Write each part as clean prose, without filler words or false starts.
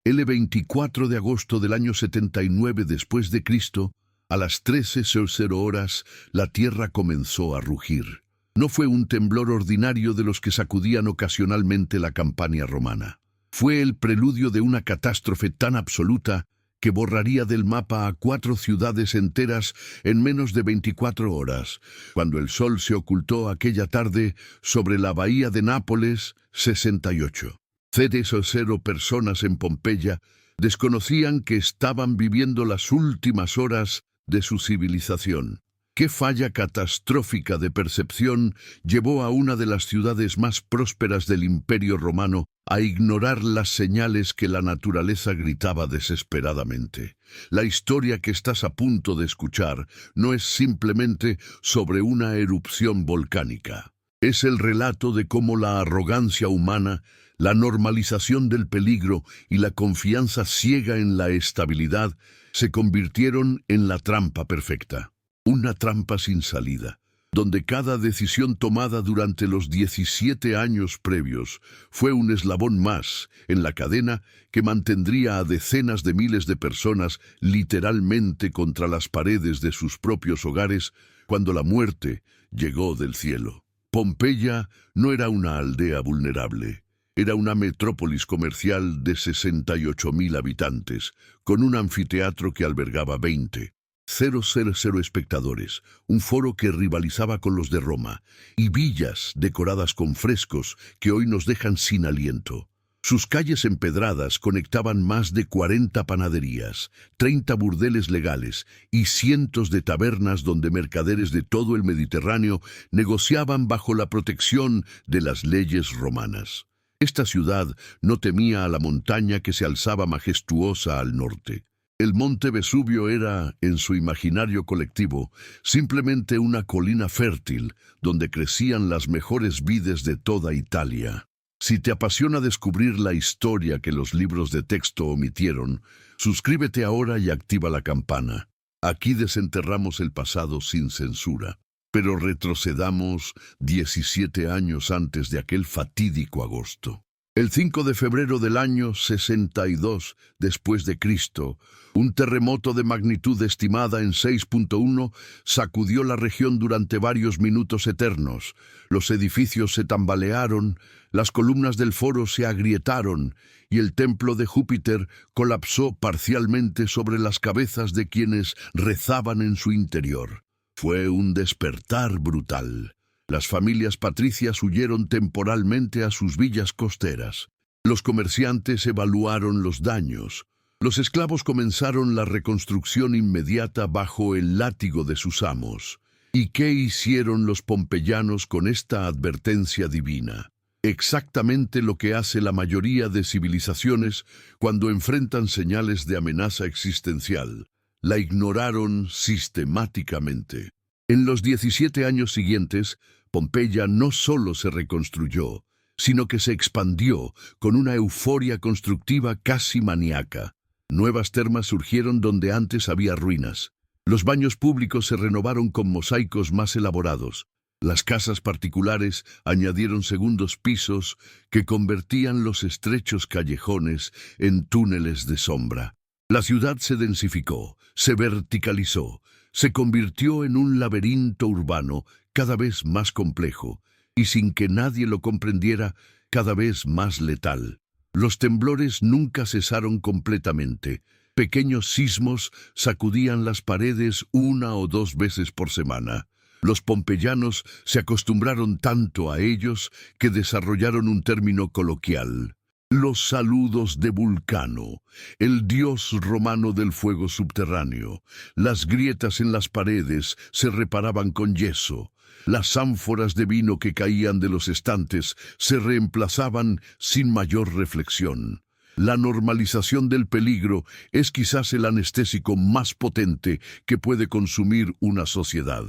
El 24 de agosto del año 79 después de Cristo, a las 13:00 horas, la tierra comenzó a rugir. No fue un temblor ordinario de los que sacudían ocasionalmente la Campania romana. Fue el preludio de una catástrofe tan absoluta que borraría del mapa a 4 ciudades enteras en menos de 24 horas, cuando el sol se ocultó aquella tarde sobre la bahía de Nápoles, 68. 0 personas en Pompeya desconocían que estaban viviendo las últimas horas de su civilización. ¿Qué falla catastrófica de percepción llevó a una de las ciudades más prósperas del Imperio Romano a ignorar las señales que la naturaleza gritaba desesperadamente? La historia que estás a punto de escuchar no es simplemente sobre una erupción volcánica. Es el relato de cómo la arrogancia humana, la normalización del peligro y la confianza ciega en la estabilidad se convirtieron en la trampa perfecta. Una trampa sin salida, donde cada decisión tomada durante los 17 años previos fue un eslabón más en la cadena que mantendría a decenas de miles de personas literalmente contra las paredes de sus propios hogares cuando la muerte llegó del cielo. Pompeya no era una aldea vulnerable. Era una metrópolis comercial de 68.000 habitantes, con un anfiteatro que albergaba 20,000 espectadores, un foro que rivalizaba con los de Roma, y villas decoradas con frescos que hoy nos dejan sin aliento. Sus calles empedradas conectaban más de 40 panaderías, 30 burdeles legales y cientos de tabernas donde mercaderes de todo el Mediterráneo negociaban bajo la protección de las leyes romanas. Esta ciudad no temía a la montaña que se alzaba majestuosa al norte. El monte Vesubio era, en su imaginario colectivo, simplemente una colina fértil donde crecían las mejores vides de toda Italia. Si te apasiona descubrir la historia que los libros de texto omitieron, suscríbete ahora y activa la campana. Aquí desenterramos el pasado sin censura. Pero retrocedamos 17 años antes de aquel fatídico agosto. El 5 de febrero del año 62 después de Cristo, un terremoto de magnitud estimada en 6.1 sacudió la región durante varios minutos eternos. Los edificios se tambalearon, las columnas del foro se agrietaron y el templo de Júpiter colapsó parcialmente sobre las cabezas de quienes rezaban en su interior. Fue un despertar brutal. Las familias patricias huyeron temporalmente a sus villas costeras. Los comerciantes evaluaron los daños. Los esclavos comenzaron la reconstrucción inmediata bajo el látigo de sus amos. ¿Y qué hicieron los pompeyanos con esta advertencia divina? Exactamente lo que hace la mayoría de civilizaciones cuando enfrentan señales de amenaza existencial. La ignoraron sistemáticamente. En los 17 años siguientes, Pompeya no solo se reconstruyó, sino que se expandió con una euforia constructiva casi maníaca. Nuevas termas surgieron donde antes había ruinas. Los baños públicos se renovaron con mosaicos más elaborados. Las casas particulares añadieron segundos pisos que convertían los estrechos callejones en túneles de sombra. La ciudad se densificó, se verticalizó, se convirtió en un laberinto urbano cada vez más complejo y sin que nadie lo comprendiera, cada vez más letal. Los temblores nunca cesaron completamente. Pequeños sismos sacudían las paredes 1 o 2 veces por semana. Los pompeyanos se acostumbraron tanto a ellos que desarrollaron un término coloquial: los saludos de Vulcano, el dios romano del fuego subterráneo. Las grietas en las paredes se reparaban con yeso. Las ánforas de vino que caían de los estantes se reemplazaban sin mayor reflexión. La normalización del peligro es quizás el anestésico más potente que puede consumir una sociedad.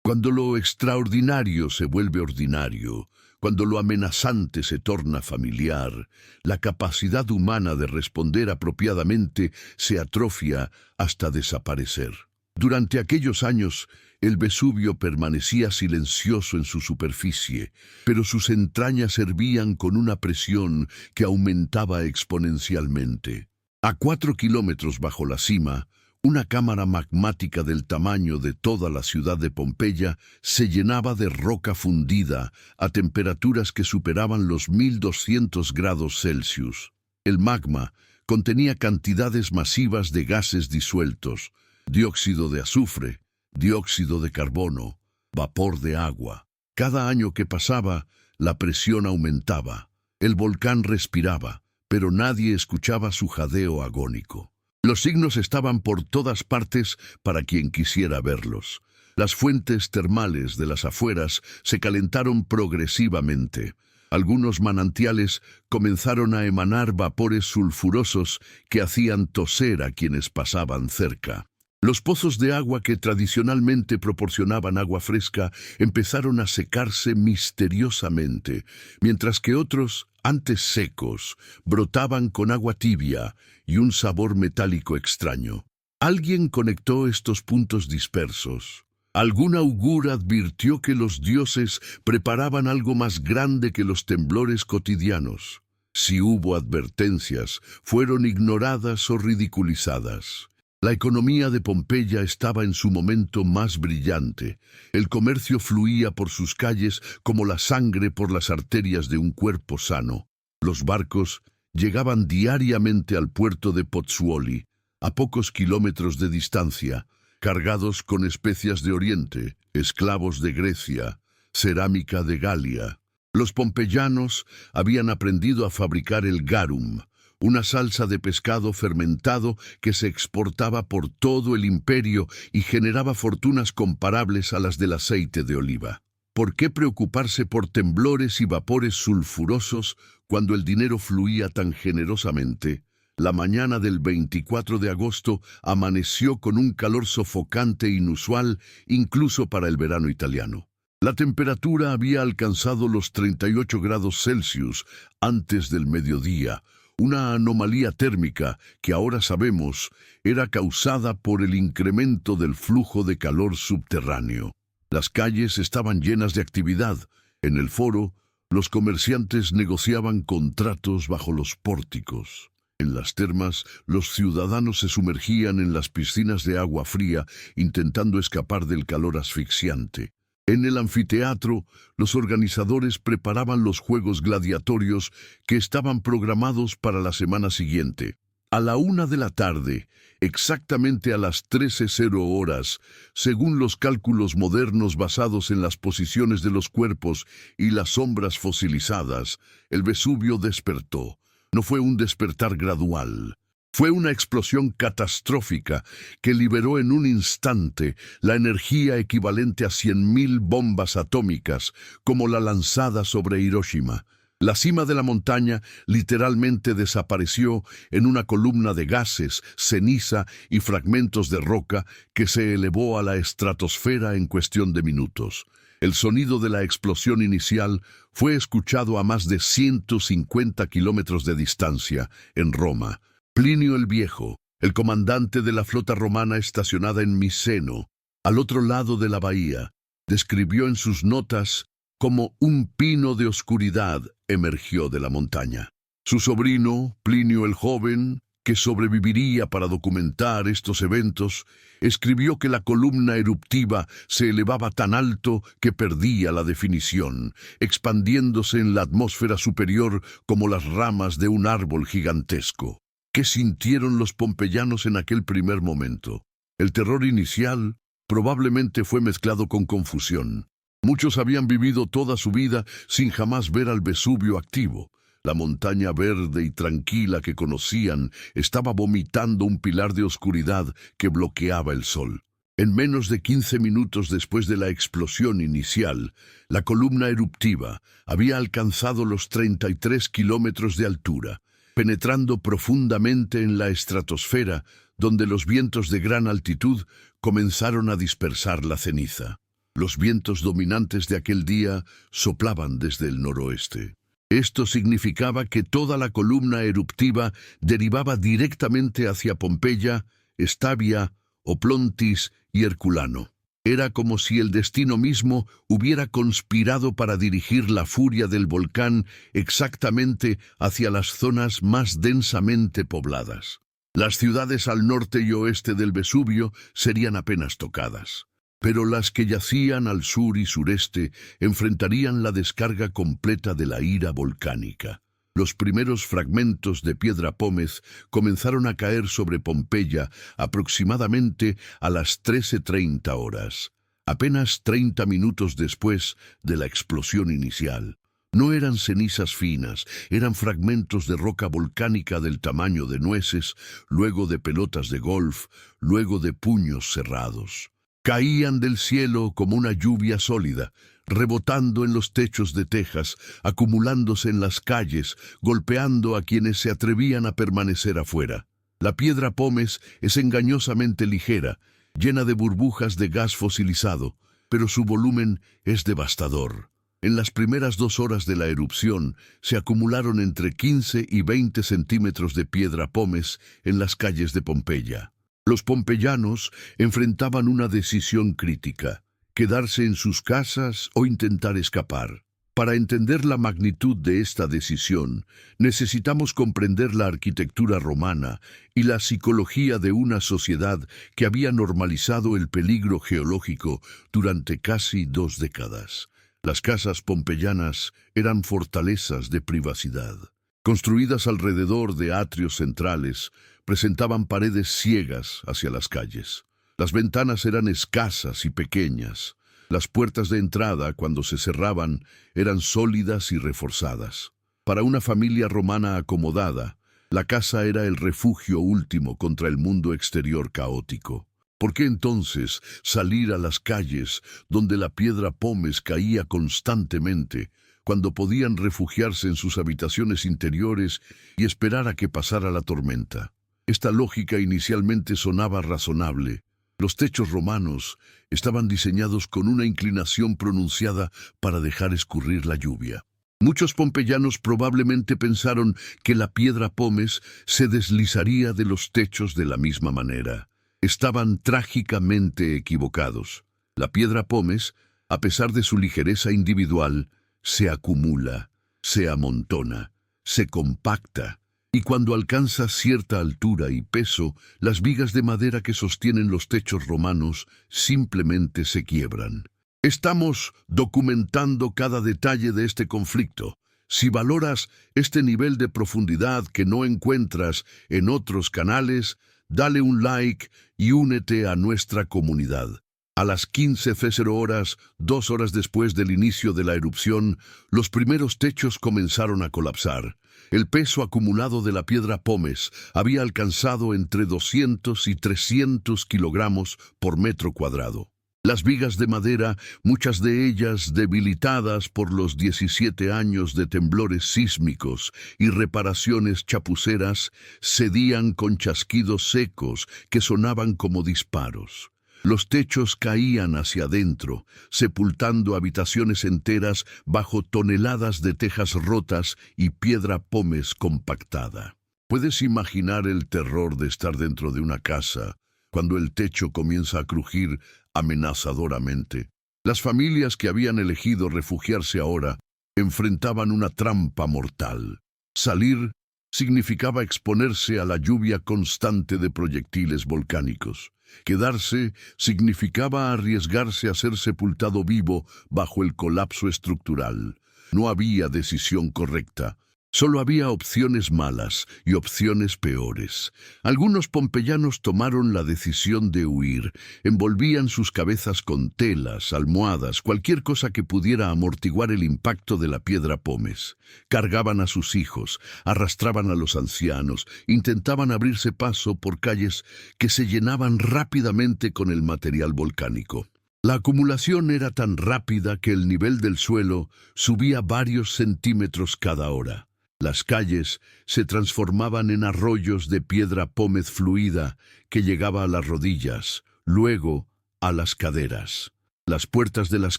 Cuando lo extraordinario se vuelve ordinario, cuando lo amenazante se torna familiar, la capacidad humana de responder apropiadamente se atrofia hasta desaparecer. Durante aquellos años, el Vesubio permanecía silencioso en su superficie, pero sus entrañas hervían con una presión que aumentaba exponencialmente. A 4 kilómetros bajo la cima, una cámara magmática del tamaño de toda la ciudad de Pompeya se llenaba de roca fundida a temperaturas que superaban los 1200 grados Celsius. El magma contenía cantidades masivas de gases disueltos, dióxido de azufre, dióxido de carbono, vapor de agua. Cada año que pasaba, la presión aumentaba. El volcán respiraba, pero nadie escuchaba su jadeo agónico. Los signos estaban por todas partes para quien quisiera verlos. Las fuentes termales de las afueras se calentaron progresivamente. Algunos manantiales comenzaron a emanar vapores sulfurosos que hacían toser a quienes pasaban cerca. Los pozos de agua que tradicionalmente proporcionaban agua fresca empezaron a secarse misteriosamente, mientras que otros, antes secos, brotaban con agua tibia y un sabor metálico extraño. Alguien conectó estos puntos dispersos. Algún augur advirtió que los dioses preparaban algo más grande que los temblores cotidianos. Si hubo advertencias, fueron ignoradas o ridiculizadas. La economía de Pompeya estaba en su momento más brillante. El comercio fluía por sus calles como la sangre por las arterias de un cuerpo sano. Los barcos llegaban diariamente al puerto de Pozzuoli, a pocos kilómetros de distancia, cargados con especias de Oriente, esclavos de Grecia, cerámica de Galia. Los pompeyanos habían aprendido a fabricar el garum, una salsa de pescado fermentado que se exportaba por todo el imperio y generaba fortunas comparables a las del aceite de oliva. ¿Por qué preocuparse por temblores y vapores sulfurosos cuando el dinero fluía tan generosamente? La mañana del 24 de agosto amaneció con un calor sofocante inusual, incluso para el verano italiano. La temperatura había alcanzado los 38 grados Celsius antes del mediodía, una anomalía térmica que ahora sabemos era causada por el incremento del flujo de calor subterráneo. Las calles estaban llenas de actividad. En el foro, los comerciantes negociaban contratos bajo los pórticos. En las termas, los ciudadanos se sumergían en las piscinas de agua fría, intentando escapar del calor asfixiante. En el anfiteatro, los organizadores preparaban los juegos gladiatorios que estaban programados para la semana siguiente. A la 1 de la tarde, exactamente a las 13:00 según los cálculos modernos basados en las posiciones de los cuerpos y las sombras fosilizadas, el Vesubio despertó. No fue un despertar gradual. Fue una explosión catastrófica que liberó en un instante la energía equivalente a 100.000 bombas atómicas, como la lanzada sobre Hiroshima. La cima de la montaña literalmente desapareció en una columna de gases, ceniza y fragmentos de roca que se elevó a la estratosfera en cuestión de minutos. El sonido de la explosión inicial fue escuchado a más de 150 kilómetros de distancia, en Roma. Plinio el Viejo, el comandante de la flota romana estacionada en Miseno, al otro lado de la bahía, describió en sus notas como un pino de oscuridad emergió de la montaña. Su sobrino, Plinio el Joven, que sobreviviría para documentar estos eventos, escribió que la columna eruptiva se elevaba tan alto que perdía la definición, expandiéndose en la atmósfera superior como las ramas de un árbol gigantesco. ¿Qué sintieron los pompeyanos en aquel primer momento? El terror inicial probablemente fue mezclado con confusión. Muchos habían vivido toda su vida sin jamás ver al Vesubio activo. La montaña verde y tranquila que conocían estaba vomitando un pilar de oscuridad que bloqueaba el sol. En menos de 15 minutos después de la explosión inicial, la columna eruptiva había alcanzado los 33 kilómetros de altura, penetrando profundamente en la estratosfera, donde los vientos de gran altitud comenzaron a dispersar la ceniza. Los vientos dominantes de aquel día soplaban desde el noroeste. Esto significaba que toda la columna eruptiva derivaba directamente hacia Pompeya, Estavia, Oplontis y Herculano. Era como si el destino mismo hubiera conspirado para dirigir la furia del volcán exactamente hacia las zonas más densamente pobladas. Las ciudades al norte y oeste del Vesubio serían apenas tocadas, pero las que yacían al sur y sureste enfrentarían la descarga completa de la ira volcánica. Los primeros fragmentos de piedra pómez comenzaron a caer sobre Pompeya aproximadamente a las 13:30 horas, apenas 30 minutos después de la explosión inicial. No eran cenizas finas, eran fragmentos de roca volcánica del tamaño de nueces, luego de pelotas de golf, luego de puños cerrados. Caían del cielo como una lluvia sólida, rebotando en los techos de tejas, acumulándose en las calles, golpeando a quienes se atrevían a permanecer afuera. La piedra pómez es engañosamente ligera, llena de burbujas de gas fosilizado, pero su volumen es devastador. En las primeras 2 horas de la erupción se acumularon entre 15 y 20 centímetros de piedra pómez en las calles de Pompeya. Los pompeyanos enfrentaban una decisión crítica: quedarse en sus casas o intentar escapar. Para entender la magnitud de esta decisión, necesitamos comprender la arquitectura romana y la psicología de una sociedad que había normalizado el peligro geológico durante casi 2 décadas. Las casas pompeyanas eran fortalezas de privacidad. Construidas alrededor de atrios centrales, presentaban paredes ciegas hacia las calles. Las ventanas eran escasas y pequeñas. Las puertas de entrada, cuando se cerraban, eran sólidas y reforzadas. Para una familia romana acomodada, la casa era el refugio último contra el mundo exterior caótico. ¿Por qué entonces salir a las calles donde la piedra pómez caía constantemente, cuando podían refugiarse en sus habitaciones interiores y esperar a que pasara la tormenta? Esta lógica inicialmente sonaba razonable. Los techos romanos estaban diseñados con una inclinación pronunciada para dejar escurrir la lluvia. Muchos pompeyanos probablemente pensaron que la piedra pómez se deslizaría de los techos de la misma manera. Estaban trágicamente equivocados. La piedra pómez, a pesar de su ligereza individual, se acumula, se amontona, se compacta, y cuando alcanza cierta altura y peso, las vigas de madera que sostienen los techos romanos simplemente se quiebran. Estamos documentando cada detalle de este conflicto. Si valoras este nivel de profundidad que no encuentras en otros canales, dale un like y únete a nuestra comunidad. A las 15:00 horas, 2 horas después del inicio de la erupción, los primeros techos comenzaron a colapsar. El peso acumulado de la piedra pómez había alcanzado entre 200 y 300 kilogramos por metro cuadrado. Las vigas de madera, muchas de ellas debilitadas por los 17 años de temblores sísmicos y reparaciones chapuceras, cedían con chasquidos secos que sonaban como disparos. Los techos caían hacia adentro, sepultando habitaciones enteras bajo toneladas de tejas rotas y piedra pómez compactada. ¿Puedes imaginar el terror de estar dentro de una casa cuando el techo comienza a crujir amenazadoramente? Las familias que habían elegido refugiarse ahora enfrentaban una trampa mortal. Salir significaba exponerse a la lluvia constante de proyectiles volcánicos. Quedarse significaba arriesgarse a ser sepultado vivo bajo el colapso estructural. No había decisión correcta. Solo había opciones malas y opciones peores. Algunos pompeyanos tomaron la decisión de huir. Envolvían sus cabezas con telas, almohadas, cualquier cosa que pudiera amortiguar el impacto de la piedra pómez. Cargaban a sus hijos, arrastraban a los ancianos, intentaban abrirse paso por calles que se llenaban rápidamente con el material volcánico. La acumulación era tan rápida que el nivel del suelo subía varios centímetros cada hora. Las calles se transformaban en arroyos de piedra pómez fluida que llegaba a las rodillas, luego a las caderas. Las puertas de las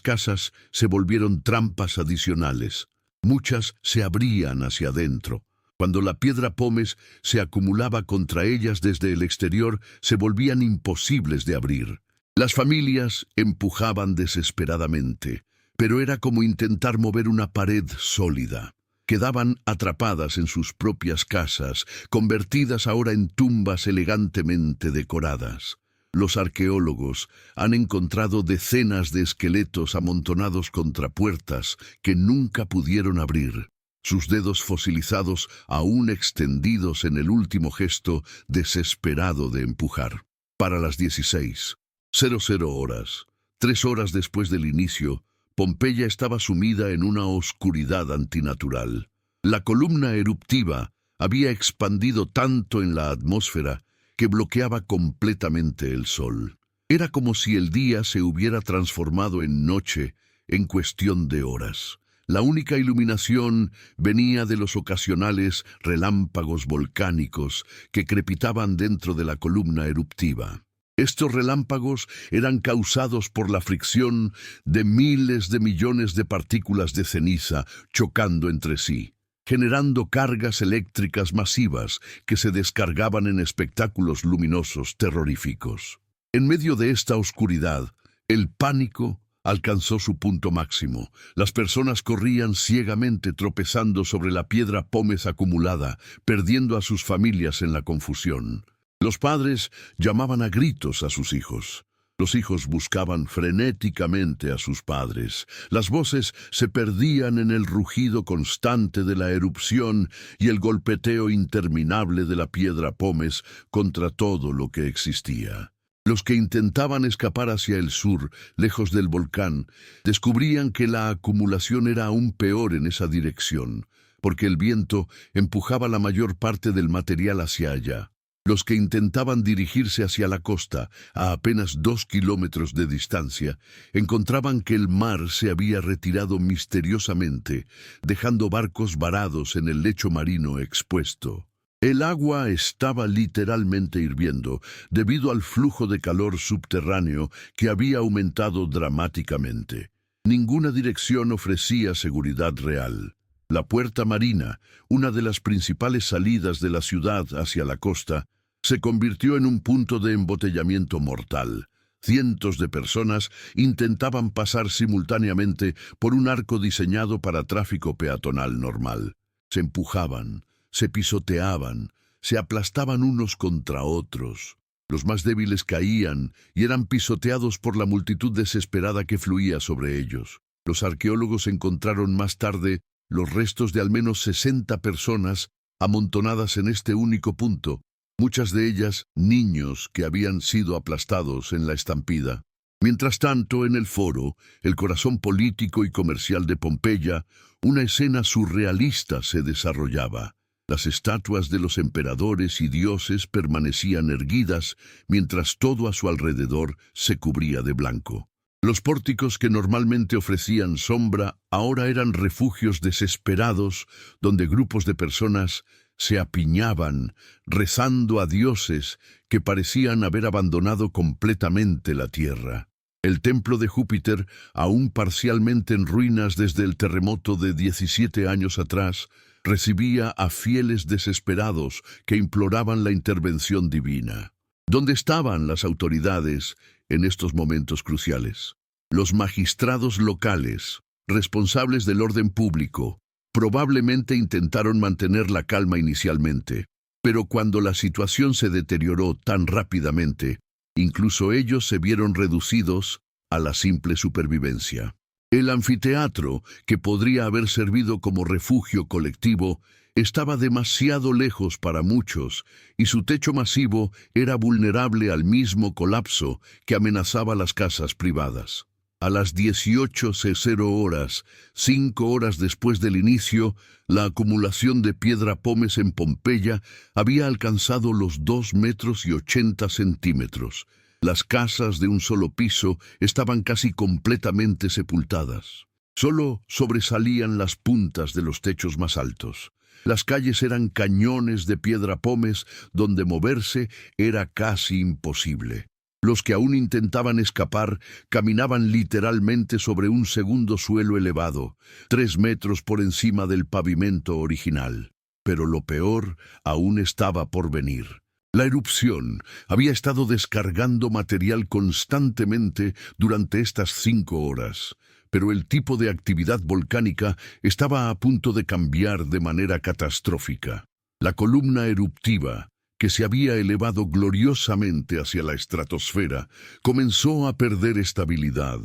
casas se volvieron trampas adicionales. Muchas se abrían hacia adentro. Cuando la piedra pómez se acumulaba contra ellas desde el exterior, se volvían imposibles de abrir. Las familias empujaban desesperadamente, pero era como intentar mover una pared sólida. quedaban atrapadas en sus propias casas, convertidas ahora en tumbas elegantemente decoradas. Los arqueólogos han encontrado decenas de esqueletos amontonados contra puertas que nunca pudieron abrir, sus dedos fosilizados aún extendidos en el último gesto desesperado de empujar. Para las 16:00 horas, 3 horas después del inicio, Pompeya estaba sumida en una oscuridad antinatural. La columna eruptiva había expandido tanto en la atmósfera que bloqueaba completamente el sol. Era como si el día se hubiera transformado en noche en cuestión de horas. La única iluminación venía de los ocasionales relámpagos volcánicos que crepitaban dentro de la columna eruptiva. Estos relámpagos eran causados por la fricción de miles de millones de partículas de ceniza chocando entre sí, generando cargas eléctricas masivas que se descargaban en espectáculos luminosos terroríficos. En medio de esta oscuridad, el pánico alcanzó su punto máximo. Las personas corrían ciegamente tropezando sobre la piedra pómez acumulada, perdiendo a sus familias en la confusión. Los padres llamaban a gritos a sus hijos. Los hijos buscaban frenéticamente a sus padres. Las voces se perdían en el rugido constante de la erupción y el golpeteo interminable de la piedra pómez contra todo lo que existía. Los que intentaban escapar hacia el sur, lejos del volcán, descubrían que la acumulación era aún peor en esa dirección, porque el viento empujaba la mayor parte del material hacia allá. Los que intentaban dirigirse hacia la costa, a apenas 2 kilómetros de distancia, encontraban que el mar se había retirado misteriosamente, dejando barcos varados en el lecho marino expuesto. El agua estaba literalmente hirviendo, debido al flujo de calor subterráneo que había aumentado dramáticamente. Ninguna dirección ofrecía seguridad real. La puerta marina, una de las principales salidas de la ciudad hacia la costa, se convirtió en un punto de embotellamiento mortal. Cientos de personas intentaban pasar simultáneamente por un arco diseñado para tráfico peatonal normal. Se empujaban, se pisoteaban, se aplastaban unos contra otros. Los más débiles caían y eran pisoteados por la multitud desesperada que fluía sobre ellos. Los arqueólogos encontraron más tarde los restos de al menos 60 personas amontonadas en este único punto, muchas de ellas niños que habían sido aplastados en la estampida. Mientras tanto, en el foro, el corazón político y comercial de Pompeya, una escena surrealista se desarrollaba. Las estatuas de los emperadores y dioses permanecían erguidas, mientras todo a su alrededor se cubría de blanco. Los pórticos que normalmente ofrecían sombra ahora eran refugios desesperados donde grupos de personas se apiñaban, rezando a dioses que parecían haber abandonado completamente la tierra. El templo de Júpiter, aún parcialmente en ruinas desde el terremoto de 17 años atrás, recibía a fieles desesperados que imploraban la intervención divina. ¿Dónde estaban las autoridades en estos momentos cruciales? Los magistrados locales, responsables del orden público, probablemente intentaron mantener la calma inicialmente, pero cuando la situación se deterioró tan rápidamente, incluso ellos se vieron reducidos a la simple supervivencia. El anfiteatro, que podría haber servido como refugio colectivo, estaba demasiado lejos para muchos, y su techo masivo era vulnerable al mismo colapso que amenazaba las casas privadas. A las 18:00 horas, 5 horas después del inicio, la acumulación de piedra pómez en Pompeya había alcanzado los 2,80 metros. Las casas de un solo piso estaban casi completamente sepultadas. Solo sobresalían las puntas de los techos más altos. Las calles eran cañones de piedra pómez donde moverse era casi imposible. Los que aún intentaban escapar caminaban literalmente sobre un segundo suelo elevado, 3 metros por encima del pavimento original. Pero lo peor aún estaba por venir. La erupción había estado descargando material constantemente durante estas 5 horas. pero el tipo de actividad volcánica estaba a punto de cambiar de manera catastrófica. La columna eruptiva, que se había elevado gloriosamente hacia la estratosfera, comenzó a perder estabilidad.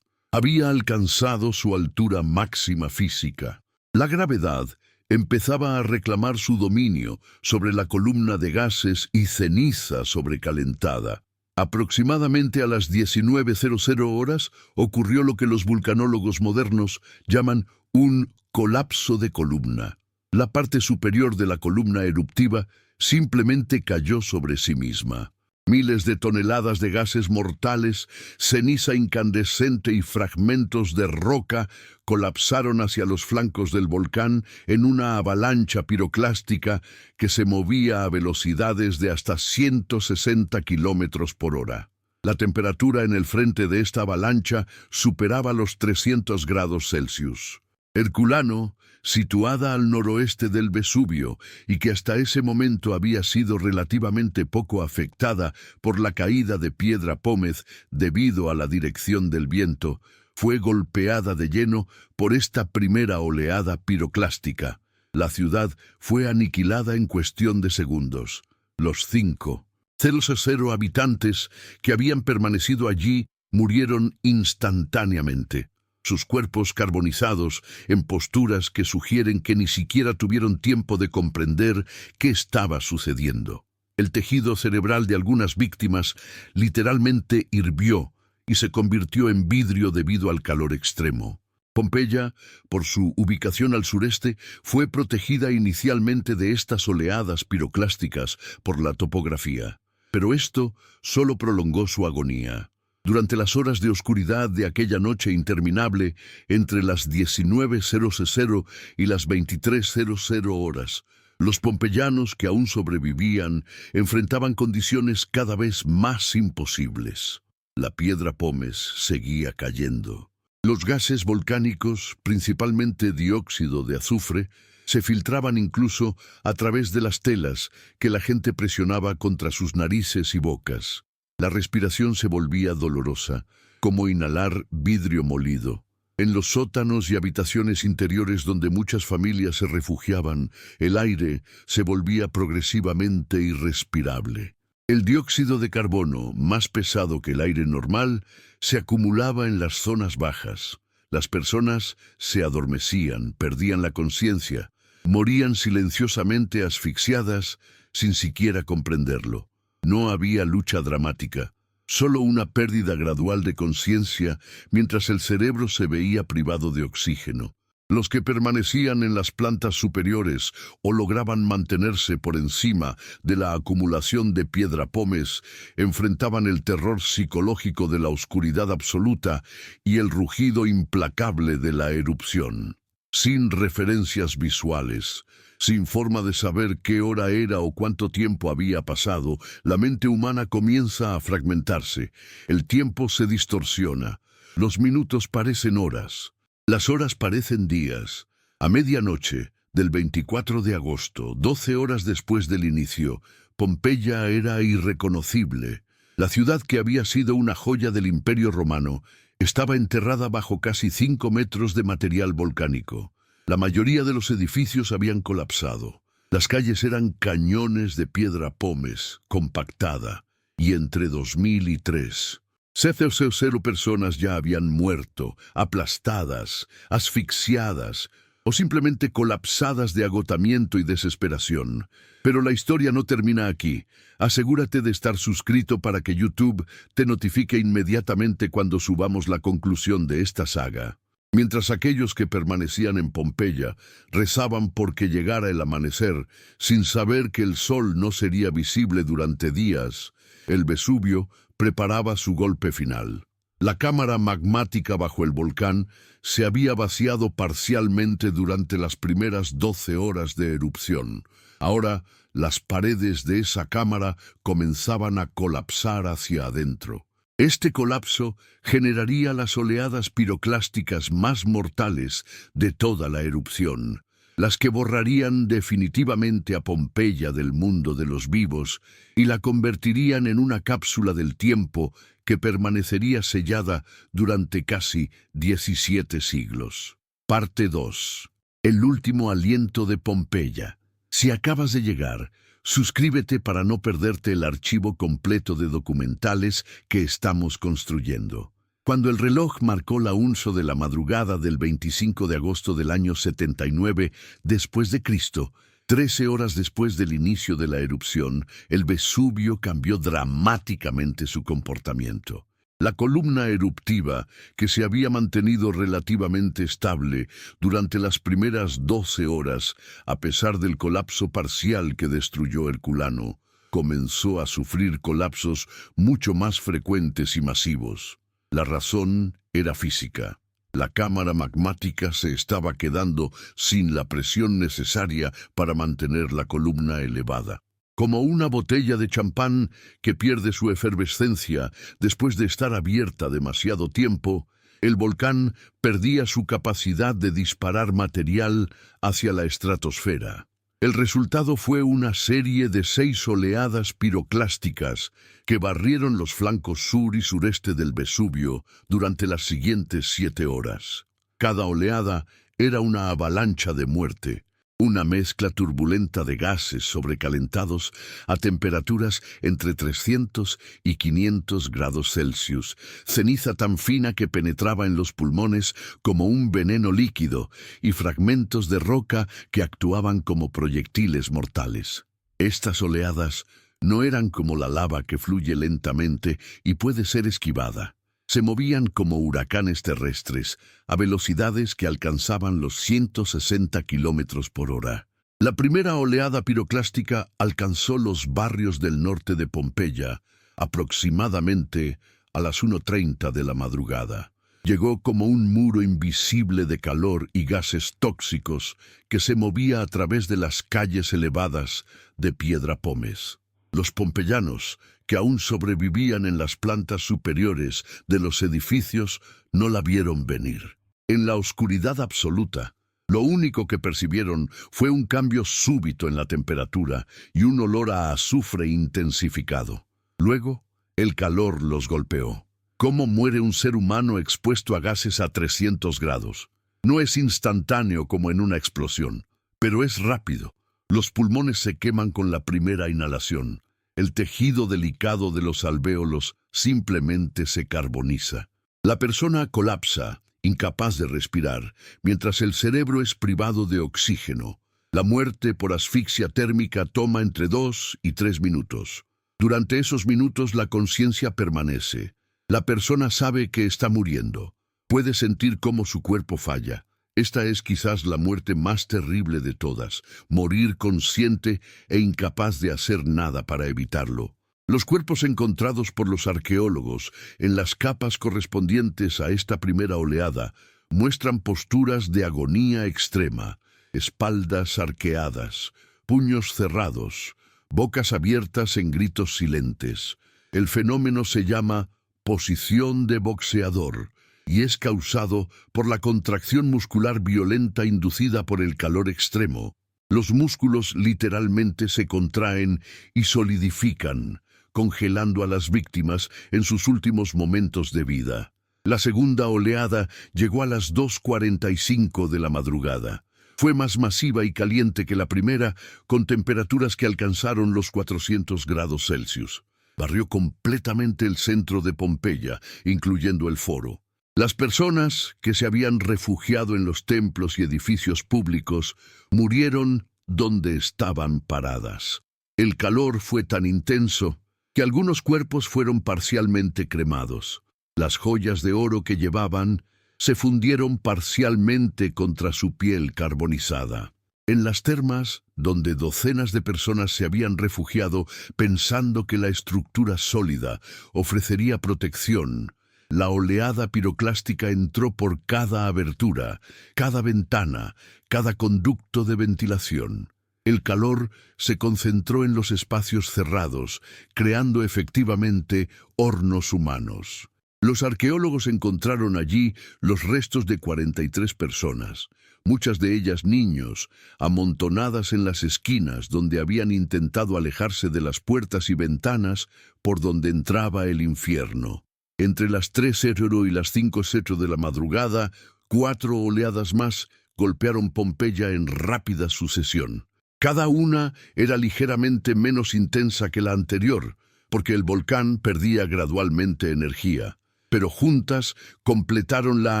Había alcanzado su altura máxima física. La gravedad empezaba a reclamar su dominio sobre la columna de gases y ceniza sobrecalentada. Aproximadamente a las 19:00 horas ocurrió lo que los vulcanólogos modernos llaman un colapso de columna. La parte superior de la columna eruptiva simplemente cayó sobre sí misma. Miles de toneladas de gases mortales, ceniza incandescente y fragmentos de roca colapsaron hacia los flancos del volcán en una avalancha piroclástica que se movía a velocidades de hasta 160 kilómetros por hora. La temperatura en el frente de esta avalancha superaba los 300 grados Celsius. Herculano, situada al noroeste del Vesubio y que hasta ese momento había sido relativamente poco afectada por la caída de Piedra Pómez debido a la dirección del viento, fue golpeada de lleno por esta primera oleada piroclástica. La ciudad fue aniquilada en cuestión de segundos. Los 5,000 habitantes que habían permanecido allí murieron instantáneamente. Sus cuerpos carbonizados en posturas que sugieren que ni siquiera tuvieron tiempo de comprender qué estaba sucediendo. El tejido cerebral de algunas víctimas literalmente hirvió y se convirtió en vidrio debido al calor extremo. Pompeya, por su ubicación al sureste, fue protegida inicialmente de estas oleadas piroclásticas por la topografía, pero esto solo prolongó su agonía. Durante las horas de oscuridad de aquella noche interminable, entre las 19:00 y las 23:00 horas, los pompeyanos que aún sobrevivían enfrentaban condiciones cada vez más imposibles. La Piedra Pómez seguía cayendo. Los gases volcánicos, principalmente dióxido de azufre, se filtraban incluso a través de las telas que la gente presionaba contra sus narices y bocas. La respiración se volvía dolorosa, como inhalar vidrio molido. En los sótanos y habitaciones interiores donde muchas familias se refugiaban, el aire se volvía progresivamente irrespirable. El dióxido de carbono, más pesado que el aire normal, se acumulaba en las zonas bajas. Las personas se adormecían, perdían la conciencia, morían silenciosamente asfixiadas sin siquiera comprenderlo. No había lucha dramática, solo una pérdida gradual de conciencia mientras el cerebro se veía privado de oxígeno. Los que permanecían en las plantas superiores o lograban mantenerse por encima de la acumulación de Piedra Pómez enfrentaban el terror psicológico de la oscuridad absoluta y el rugido implacable de la erupción. Sin referencias visuales, sin forma de saber qué hora era o cuánto tiempo había pasado, la mente humana comienza a fragmentarse. El tiempo se distorsiona. Los minutos parecen horas. Las horas parecen días. A medianoche del 24 de agosto, 12 horas después del inicio, Pompeya era irreconocible. La ciudad que había sido una joya del Imperio Romano estaba enterrada bajo casi 5 metros de material volcánico. La mayoría de los edificios habían colapsado. Las calles eran cañones de Piedra Pómez, compactada, y entre 2000 y 3,000 personas ya habían muerto, aplastadas, asfixiadas, o simplemente colapsadas de agotamiento y desesperación. Pero la historia no termina aquí. Asegúrate de estar suscrito para que YouTube te notifique inmediatamente cuando subamos la conclusión de esta saga. Mientras aquellos que permanecían en Pompeya rezaban porque llegara el amanecer, sin saber que el sol no sería visible durante días, el Vesubio preparaba su golpe final. La cámara magmática bajo el volcán se había vaciado parcialmente durante las primeras 12 horas de erupción. Ahora, las paredes de esa cámara comenzaban a colapsar hacia adentro. Este colapso generaría las oleadas piroclásticas más mortales de toda la erupción, las que borrarían definitivamente a Pompeya del mundo de los vivos y la convertirían en una cápsula del tiempo que permanecería sellada durante casi 17 siglos. Parte 2. El último aliento de Pompeya. Si acabas de llegar, suscríbete para no perderte el archivo completo de documentales que estamos construyendo. Cuando el reloj marcó la 1 de la madrugada del 25 de agosto del año 79 después de Cristo, 13 horas después del inicio de la erupción, el Vesubio cambió dramáticamente su comportamiento. La columna eruptiva, que se había mantenido relativamente estable durante las primeras 12 horas, a pesar del colapso parcial que destruyó Herculano, comenzó a sufrir colapsos mucho más frecuentes y masivos. La razón era física. La cámara magmática se estaba quedando sin la presión necesaria para mantener la columna elevada. Como una botella de champán que pierde su efervescencia después de estar abierta demasiado tiempo, el volcán perdía su capacidad de disparar material hacia la estratosfera. El resultado fue una serie de 6 oleadas piroclásticas que barrieron los flancos sur y sureste del Vesubio durante las siguientes 7 horas. Cada oleada era una avalancha de muerte, una mezcla turbulenta de gases sobrecalentados a temperaturas entre 300 y 500 grados Celsius, ceniza tan fina que penetraba en los pulmones como un veneno líquido y fragmentos de roca que actuaban como proyectiles mortales. Estas oleadas no eran como la lava que fluye lentamente y puede ser esquivada. Se movían como huracanes terrestres, a velocidades que alcanzaban los 160 kilómetros por hora. La primera oleada piroclástica alcanzó los barrios del norte de Pompeya, aproximadamente a las 1:30 de la madrugada. Llegó como un muro invisible de calor y gases tóxicos que se movía a través de las calles elevadas de piedra pómez. Los pompeyanos, que aún sobrevivían en las plantas superiores de los edificios, no la vieron venir. En la oscuridad absoluta, lo único que percibieron fue un cambio súbito en la temperatura y un olor a azufre intensificado. Luego, el calor los golpeó. ¿Cómo muere un ser humano expuesto a gases a 300 grados? No es instantáneo como en una explosión, pero es rápido. Los pulmones se queman con la primera inhalación. El tejido delicado de los alvéolos simplemente se carboniza. La persona colapsa, incapaz de respirar, mientras el cerebro es privado de oxígeno. La muerte por asfixia térmica toma entre 2 y 3 minutos. Durante esos minutos la conciencia permanece. La persona sabe que está muriendo. Puede sentir cómo su cuerpo falla. Esta es quizás la muerte más terrible de todas, morir consciente e incapaz de hacer nada para evitarlo. Los cuerpos encontrados por los arqueólogos en las capas correspondientes a esta primera oleada muestran posturas de agonía extrema, espaldas arqueadas, puños cerrados, bocas abiertas en gritos silentes. El fenómeno se llama posición de boxeador y es causado por la contracción muscular violenta inducida por el calor extremo. Los músculos literalmente se contraen y solidifican, congelando a las víctimas en sus últimos momentos de vida. La segunda oleada llegó a las 2:45 de la madrugada. Fue más masiva y caliente que la primera, con temperaturas que alcanzaron los 400 grados Celsius. Barrió completamente el centro de Pompeya, incluyendo el foro. Las personas que se habían refugiado en los templos y edificios públicos murieron donde estaban paradas. El calor fue tan intenso que algunos cuerpos fueron parcialmente cremados. Las joyas de oro que llevaban se fundieron parcialmente contra su piel carbonizada. En las termas, donde docenas de personas se habían refugiado pensando que la estructura sólida ofrecería protección, la oleada piroclástica entró por cada abertura, cada ventana, cada conducto de ventilación. El calor se concentró en los espacios cerrados, creando efectivamente hornos humanos. Los arqueólogos encontraron allí los restos de 43 personas, muchas de ellas niños, amontonadas en las esquinas donde habían intentado alejarse de las puertas y ventanas por donde entraba el infierno. Entre las 3:00 y las 5:00 de la madrugada, 4 oleadas más golpearon Pompeya en rápida sucesión. Cada una era ligeramente menos intensa que la anterior, porque el volcán perdía gradualmente energía, pero juntas completaron la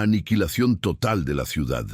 aniquilación total de la ciudad.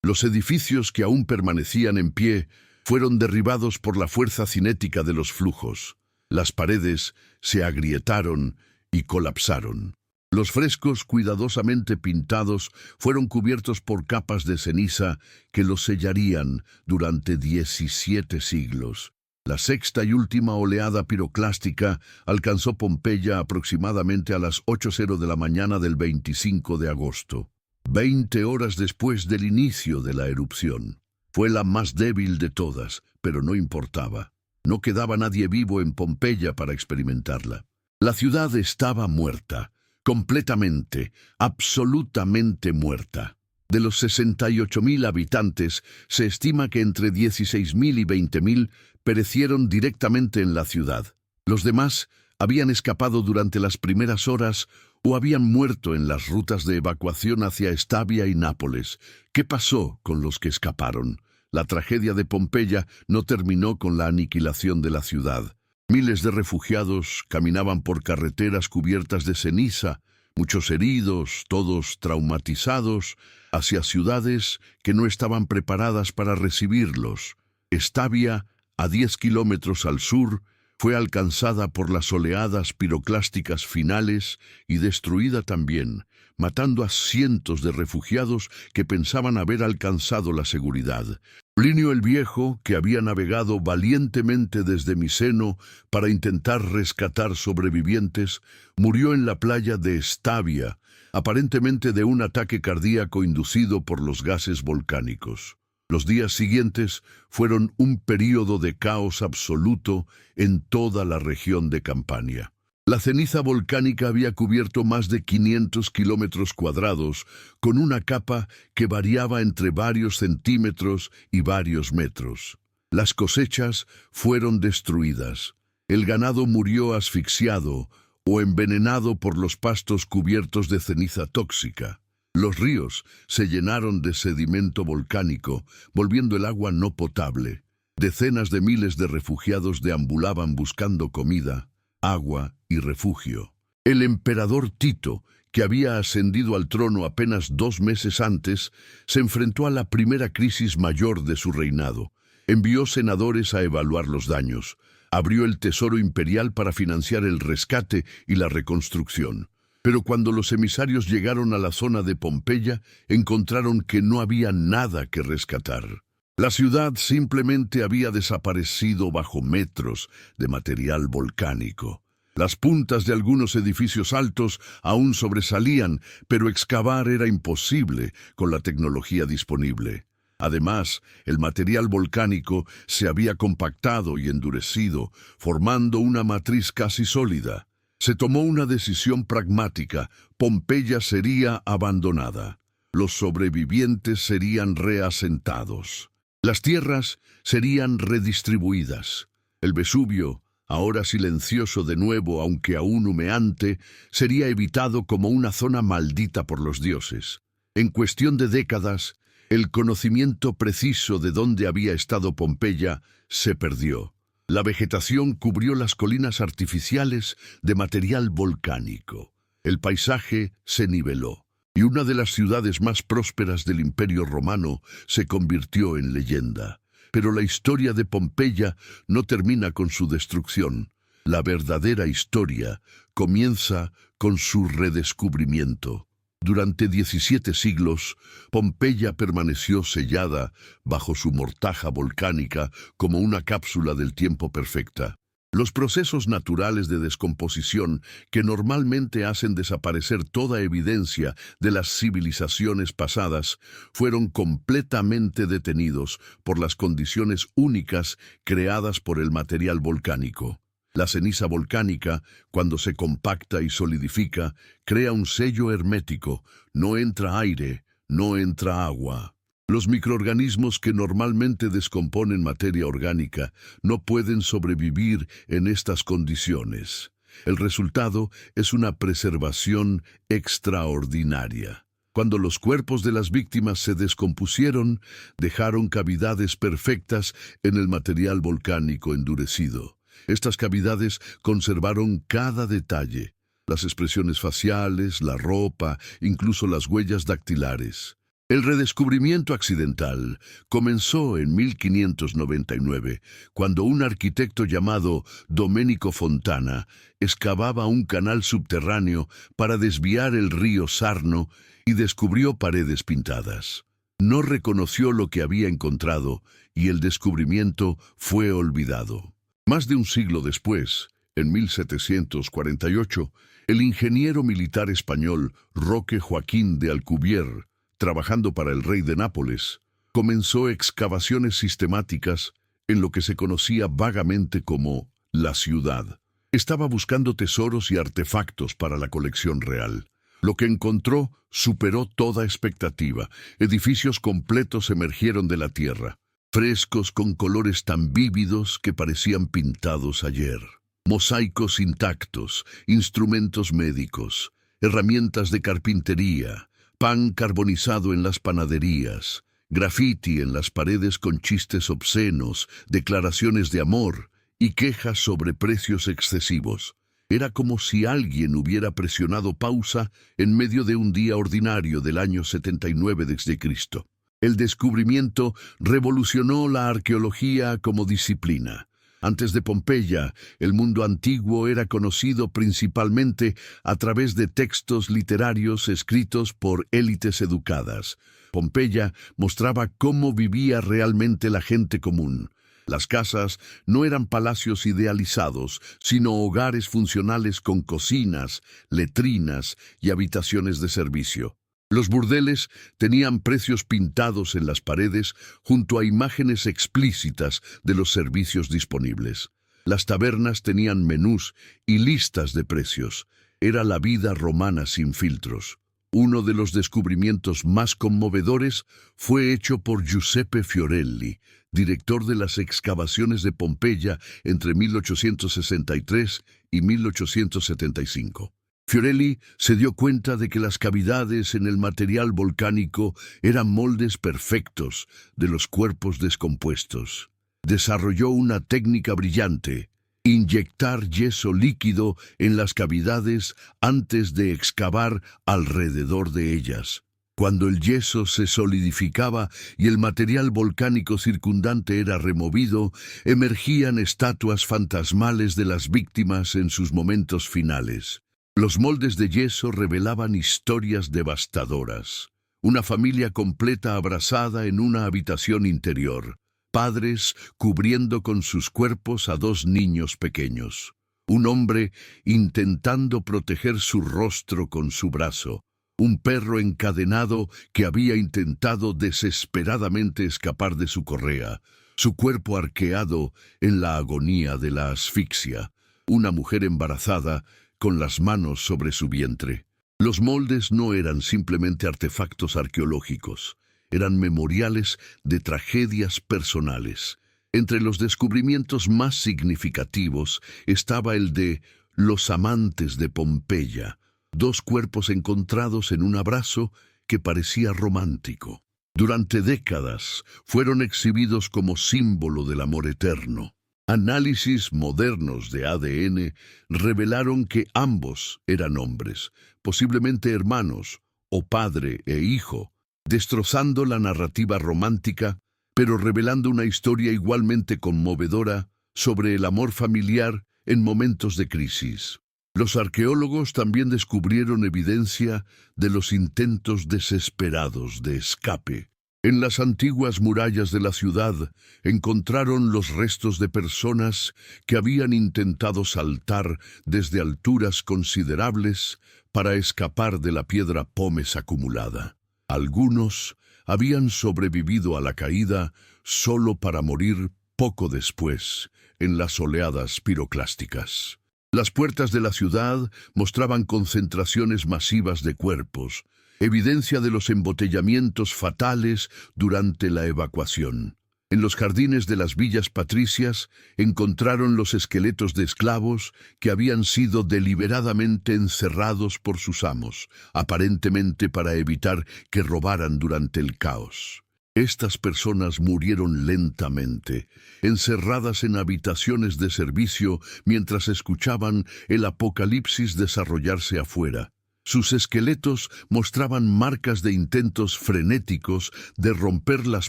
Los edificios que aún permanecían en pie fueron derribados por la fuerza cinética de los flujos. Las paredes se agrietaron y colapsaron. Los frescos cuidadosamente pintados fueron cubiertos por capas de ceniza que los sellarían durante 17 siglos. La sexta y última oleada piroclástica alcanzó Pompeya aproximadamente a las 8:00 de la mañana del 25 de agosto, 20 horas después del inicio de la erupción. Fue la más débil de todas, pero no importaba. No quedaba nadie vivo en Pompeya para experimentarla. La ciudad estaba muerta. Completamente, absolutamente muerta. De los 68.000 habitantes, se estima que entre 16.000 y 20.000 perecieron directamente en la ciudad. Los demás habían escapado durante las primeras horas o habían muerto en las rutas de evacuación hacia Estabia y Nápoles. ¿Qué pasó con los que escaparon? La tragedia de Pompeya no terminó con la aniquilación de la ciudad. Miles de refugiados caminaban por carreteras cubiertas de ceniza, muchos heridos, todos traumatizados, hacia ciudades que no estaban preparadas para recibirlos. Estabia, a 10 kilómetros al sur, fue alcanzada por las oleadas piroclásticas finales y destruida también, matando a cientos de refugiados que pensaban haber alcanzado la seguridad. Plinio el Viejo, que había navegado valientemente desde Miceno para intentar rescatar sobrevivientes, murió en la playa de Estabia, aparentemente de un ataque cardíaco inducido por los gases volcánicos. Los días siguientes fueron un período de caos absoluto en toda la región de Campania. La ceniza volcánica había cubierto más de 500 kilómetros cuadrados, con una capa que variaba entre varios centímetros y varios metros. Las cosechas fueron destruidas. El ganado murió asfixiado o envenenado por los pastos cubiertos de ceniza tóxica. Los ríos se llenaron de sedimento volcánico, volviendo el agua no potable. Decenas de miles de refugiados deambulaban buscando comida, agua y refugio. El emperador Tito, que había ascendido al trono apenas 2 meses antes, se enfrentó a la primera crisis mayor de su reinado. Envió senadores a evaluar los daños. Abrió el tesoro imperial para financiar el rescate y la reconstrucción. Pero cuando los emisarios llegaron a la zona de Pompeya, encontraron que no había nada que rescatar. La ciudad simplemente había desaparecido bajo metros de material volcánico. Las puntas de algunos edificios altos aún sobresalían, pero excavar era imposible con la tecnología disponible. Además, el material volcánico se había compactado y endurecido, formando una matriz casi sólida. Se tomó una decisión pragmática: Pompeya sería abandonada. Los sobrevivientes serían reasentados. Las tierras serían redistribuidas. El Vesubio, ahora silencioso de nuevo aunque aún humeante, sería evitado como una zona maldita por los dioses. En cuestión de décadas, el conocimiento preciso de dónde había estado Pompeya se perdió. La vegetación cubrió las colinas artificiales de material volcánico. El paisaje se niveló, y una de las ciudades más prósperas del Imperio Romano se convirtió en leyenda. Pero la historia de Pompeya no termina con su destrucción. La verdadera historia comienza con su redescubrimiento. Durante 17 siglos, Pompeya permaneció sellada bajo su mortaja volcánica como una cápsula del tiempo perfecta. Los procesos naturales de descomposición que normalmente hacen desaparecer toda evidencia de las civilizaciones pasadas fueron completamente detenidos por las condiciones únicas creadas por el material volcánico. La ceniza volcánica, cuando se compacta y solidifica, crea un sello hermético. No entra aire, no entra agua. Los microorganismos que normalmente descomponen materia orgánica no pueden sobrevivir en estas condiciones. El resultado es una preservación extraordinaria. Cuando los cuerpos de las víctimas se descompusieron, dejaron cavidades perfectas en el material volcánico endurecido. Estas cavidades conservaron cada detalle, las expresiones faciales, la ropa, incluso las huellas dactilares. El redescubrimiento accidental comenzó en 1599, cuando un arquitecto llamado Domenico Fontana excavaba un canal subterráneo para desviar el río Sarno y descubrió paredes pintadas. No reconoció lo que había encontrado y el descubrimiento fue olvidado. Más de un siglo después, en 1748, el ingeniero militar español Roque Joaquín de Alcubierre, trabajando para el rey de Nápoles, comenzó excavaciones sistemáticas en lo que se conocía vagamente como la ciudad. Estaba buscando tesoros y artefactos para la colección real. Lo que encontró superó toda expectativa. Edificios completos emergieron de la tierra. Frescos con colores tan vívidos que parecían pintados ayer. Mosaicos intactos, instrumentos médicos, herramientas de carpintería, pan carbonizado en las panaderías, grafiti en las paredes con chistes obscenos, declaraciones de amor y quejas sobre precios excesivos. Era como si alguien hubiera presionado pausa en medio de un día ordinario del año 79 desde Cristo. El descubrimiento revolucionó la arqueología como disciplina. Antes de Pompeya, el mundo antiguo era conocido principalmente a través de textos literarios escritos por élites educadas. Pompeya mostraba cómo vivía realmente la gente común. Las casas no eran palacios idealizados, sino hogares funcionales con cocinas, letrinas y habitaciones de servicio. Los burdeles tenían precios pintados en las paredes junto a imágenes explícitas de los servicios disponibles. Las tabernas tenían menús y listas de precios. Era la vida romana sin filtros. Uno de los descubrimientos más conmovedores fue hecho por Giuseppe Fiorelli, director de las excavaciones de Pompeya entre 1863 y 1875. Fiorelli se dio cuenta de que las cavidades en el material volcánico eran moldes perfectos de los cuerpos descompuestos. Desarrolló una técnica brillante: inyectar yeso líquido en las cavidades antes de excavar alrededor de ellas. Cuando el yeso se solidificaba y el material volcánico circundante era removido, emergían estatuas fantasmales de las víctimas en sus momentos finales. Los moldes de yeso revelaban historias devastadoras. Una familia completa abrazada en una habitación interior. Padres cubriendo con sus cuerpos a dos niños pequeños. Un hombre intentando proteger su rostro con su brazo. Un perro encadenado que había intentado desesperadamente escapar de su correa. Su cuerpo arqueado en la agonía de la asfixia. Una mujer embarazada con las manos sobre su vientre. Los moldes no eran simplemente artefactos arqueológicos, eran memoriales de tragedias personales. Entre los descubrimientos más significativos estaba el de los amantes de Pompeya, dos cuerpos encontrados en un abrazo que parecía romántico. Durante décadas fueron exhibidos como símbolo del amor eterno. Análisis modernos de ADN revelaron que ambos eran hombres, posiblemente hermanos, o padre e hijo, destrozando la narrativa romántica, pero revelando una historia igualmente conmovedora sobre el amor familiar en momentos de crisis. Los arqueólogos también descubrieron evidencia de los intentos desesperados de escape. En las antiguas murallas de la ciudad encontraron los restos de personas que habían intentado saltar desde alturas considerables para escapar de la piedra pómez acumulada. Algunos habían sobrevivido a la caída solo para morir poco después en las oleadas piroclásticas. Las puertas de la ciudad mostraban concentraciones masivas de cuerpos, evidencia de los embotellamientos fatales durante la evacuación. En los jardines de las villas patricias encontraron los esqueletos de esclavos que habían sido deliberadamente encerrados por sus amos, aparentemente para evitar que robaran durante el caos. Estas personas murieron lentamente, encerradas en habitaciones de servicio mientras escuchaban el apocalipsis desarrollarse afuera. Sus esqueletos mostraban marcas de intentos frenéticos de romper las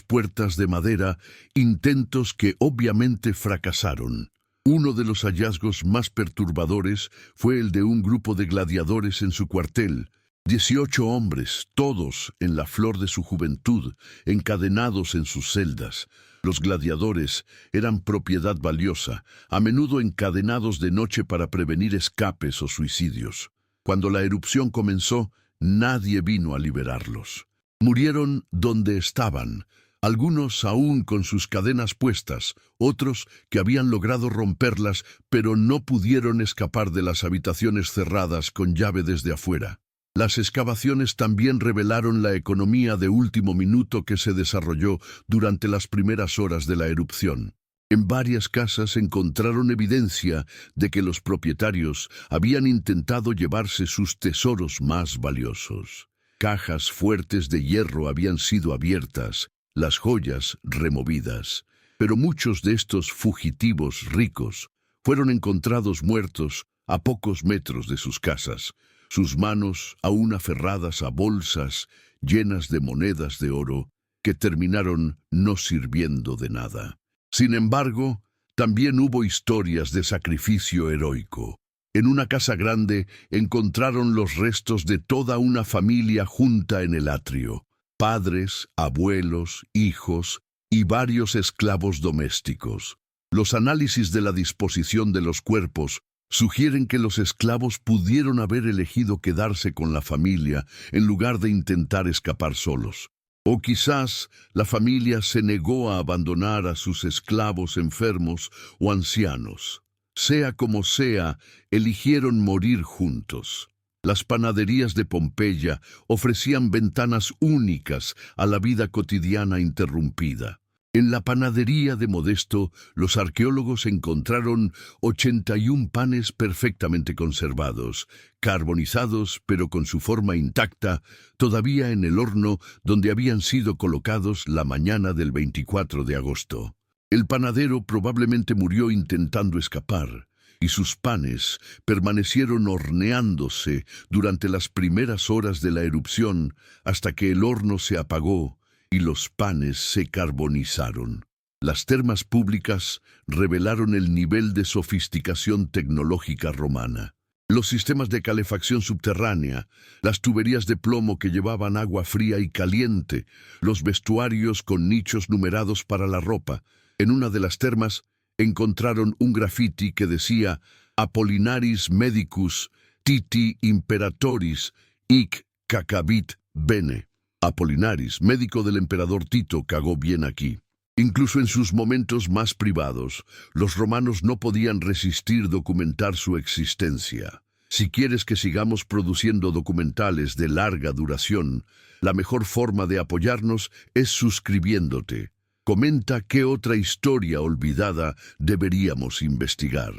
puertas de madera, intentos que obviamente fracasaron. Uno de los hallazgos más perturbadores fue el de un grupo de gladiadores en su cuartel. 18 hombres, todos en la flor de su juventud, encadenados en sus celdas. Los gladiadores eran propiedad valiosa, a menudo encadenados de noche para prevenir escapes o suicidios. Cuando la erupción comenzó, nadie vino a liberarlos. Murieron donde estaban, algunos aún con sus cadenas puestas, otros que habían logrado romperlas, pero no pudieron escapar de las habitaciones cerradas con llave desde afuera. Las excavaciones también revelaron la economía de último minuto que se desarrolló durante las primeras horas de la erupción. En varias casas encontraron evidencia de que los propietarios habían intentado llevarse sus tesoros más valiosos. Cajas fuertes de hierro habían sido abiertas, las joyas removidas. Pero muchos de estos fugitivos ricos fueron encontrados muertos a pocos metros de sus casas, sus manos aún aferradas a bolsas llenas de monedas de oro que terminaron no sirviendo de nada. Sin embargo, también hubo historias de sacrificio heroico. En una casa grande encontraron los restos de toda una familia junta en el atrio: padres, abuelos, hijos y varios esclavos domésticos. Los análisis de la disposición de los cuerpos sugieren que los esclavos pudieron haber elegido quedarse con la familia en lugar de intentar escapar solos. O quizás la familia se negó a abandonar a sus esclavos enfermos o ancianos. Sea como sea, eligieron morir juntos. Las panaderías de Pompeya ofrecían ventanas únicas a la vida cotidiana interrumpida. En la panadería de Modesto, los arqueólogos encontraron 81 panes perfectamente conservados, carbonizados pero con su forma intacta, todavía en el horno donde habían sido colocados la mañana del 24 de agosto. El panadero probablemente murió intentando escapar, y sus panes permanecieron horneándose durante las primeras horas de la erupción hasta que el horno se apagó y los panes se carbonizaron. Las termas públicas revelaron el nivel de sofisticación tecnológica romana. Los sistemas de calefacción subterránea, las tuberías de plomo que llevaban agua fría y caliente, los vestuarios con nichos numerados para la ropa. En una de las termas encontraron un grafiti que decía Apollinaris medicus Titi imperatoris hic cacabit bene. Apollinaris, médico del emperador Tito, cagó bien aquí. Incluso en sus momentos más privados, los romanos no podían resistir documentar su existencia. Si quieres que sigamos produciendo documentales de larga duración, la mejor forma de apoyarnos es suscribiéndote. Comenta qué otra historia olvidada deberíamos investigar.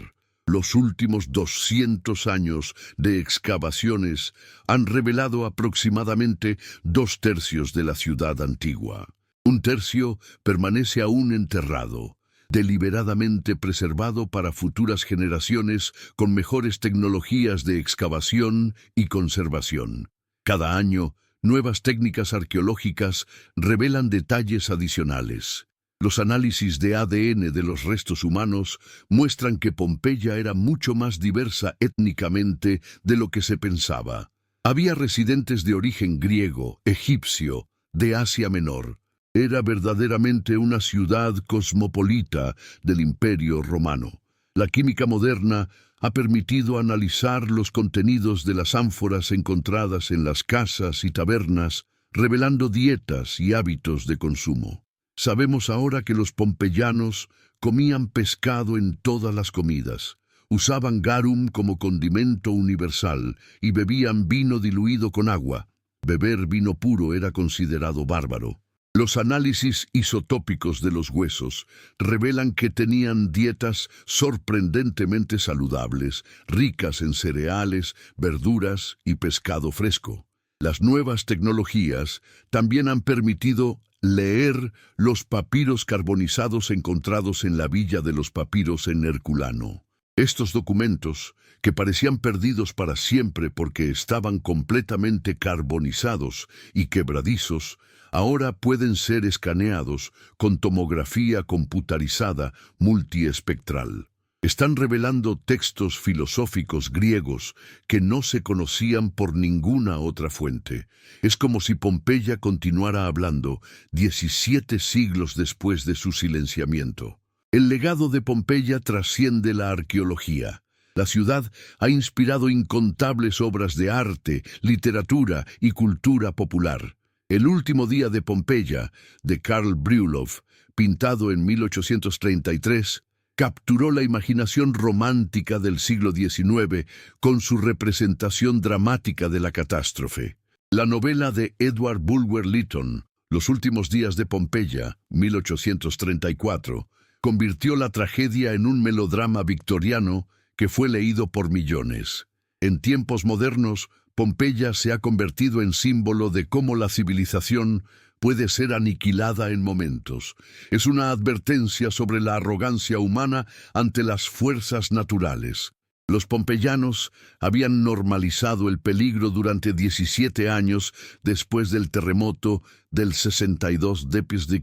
Los últimos 200 años de excavaciones han revelado aproximadamente 2/3 de la ciudad antigua. 1/3 permanece aún enterrado, deliberadamente preservado para futuras generaciones con mejores tecnologías de excavación y conservación. Cada año, nuevas técnicas arqueológicas revelan detalles adicionales. Los análisis de ADN de los restos humanos muestran que Pompeya era mucho más diversa étnicamente de lo que se pensaba. Había residentes de origen griego, egipcio, de Asia Menor. Era verdaderamente una ciudad cosmopolita del Imperio Romano. La química moderna ha permitido analizar los contenidos de las ánforas encontradas en las casas y tabernas, revelando dietas y hábitos de consumo. Sabemos ahora que los pompeyanos comían pescado en todas las comidas, usaban garum como condimento universal y bebían vino diluido con agua. Beber vino puro era considerado bárbaro. Los análisis isotópicos de los huesos revelan que tenían dietas sorprendentemente saludables, ricas en cereales, verduras y pescado fresco. Las nuevas tecnologías también han permitido leer los papiros carbonizados encontrados en la Villa de los Papiros en Herculano. Estos documentos, que parecían perdidos para siempre porque estaban completamente carbonizados y quebradizos, ahora pueden ser escaneados con tomografía computarizada multiespectral. Están revelando textos filosóficos griegos que no se conocían por ninguna otra fuente. Es como si Pompeya continuara hablando 17 siglos después de su silenciamiento. El legado de Pompeya trasciende la arqueología. La ciudad ha inspirado incontables obras de arte, literatura y cultura popular. El último día de Pompeya, de Karl Brjullov, pintado en 1833, capturó la imaginación romántica del siglo XIX con su representación dramática de la catástrofe. La novela de Edward Bulwer Lytton, Los últimos días de Pompeya, 1834, convirtió la tragedia en un melodrama victoriano que fue leído por millones. En tiempos modernos, Pompeya se ha convertido en símbolo de cómo la civilización puede ser aniquilada en momentos. Es una advertencia sobre la arrogancia humana ante las fuerzas naturales. Los pompeyanos habían normalizado el peligro durante 17 años después del terremoto del 62 d.C.